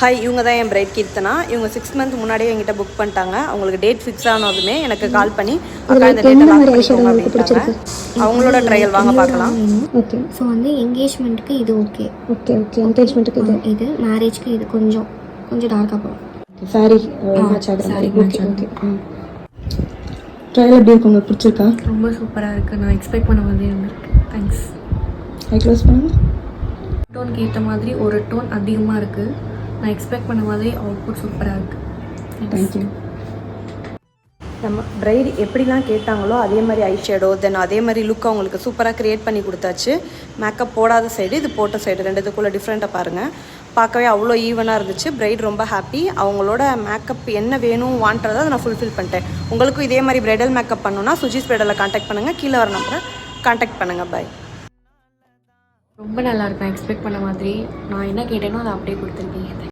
Hi, இவங்க தான் என் bright Keerthana. இவங்க 6 மந்த் முன்னாடியே என்கிட்ட புக் பண்ணிட்டாங்க. அவங்களுக்கு டேட் ஃபிக்ஸ் ஆனதுமே எனக்கு கால் பண்ணி அக்கா இந்த டேட்டை லாக் பண்ணிக்கோங்க அப்படின்ட்டாங்க. அவங்களோட ட்ரையல் வாங்க பார்க்கலாம். ஓகே. ஸோ வந்து என்கேஜ்மெண்ட்டுக்கு இது ஓகே. ஓகே ஓகே என்கேஜ்மெண்ட்டுக்கு இது மேரேஜ்க்கு இது கொஞ்சம் டார்க்காக போகும். சாரி மேட்ச் ஆகுற மாதிரி. Okay okay. ட்ரையல் எப்படி இருக்கு, உங்களுக்கு பிடிச்சிருக்கா? ரொம்ப சூப்பராக இருக்குது. நான் எக்ஸ்பெக்ட் பண்ண மாதிரி இருந்திருக்கு. தேங்க்ஸ். ஐ க்ளோஸ் பண்ணுங்க. டோனுக்கு ஏற்ற மாதிரி ஒரு டோன் அதிகமாக இருக்குது. நான் எக்ஸ்பெக்ட் பண்ண மாதிரி அவுட்புட் சூப்பராக இருக்குது. தேங்க்யூ. நம்ம பிரைட் எப்படிலாம் கேட்டாங்களோ அதே மாதிரி ஐ ஷேடோ தென் அதே மாதிரி லுக் அவங்களுக்கு சூப்பராக க்ரியேட் பண்ணி கொடுத்தாச்சு. மேக்கப் போடாத சைடு, இது போட்ட சைடு, ரெண்டுத்துக்குள்ளே டிஃப்ரெண்ட்டாக பாருங்கள். பார்க்கவே அவ்வளோ ஈவனாக இருந்துச்சு. பிரைட் ரொம்ப ஹாப்பி. அவங்களோட மேக்கப் என்ன வேணும் வாண்டதை அதை நான் ஃபுல்ஃபில் பண்ணிட்டேன். உங்களுக்கும் இதே மாதிரி பிரைடல் மேக்கப் பண்ணணுன்னா சுஜிஸ் பிரைடலை காண்டாக்ட் பண்ணுங்கள். கீழே வர நம்பரை காண்டாக்ட் பண்ணுங்கள். பாய். ரொம்ப நல்லா இருக்கு. நான் எக்ஸ்பெக்ட் பண்ண மாதிரி நான் என்ன கேட்டேனோ அதை அப்படியே கொடுத்துருக்கீங்க.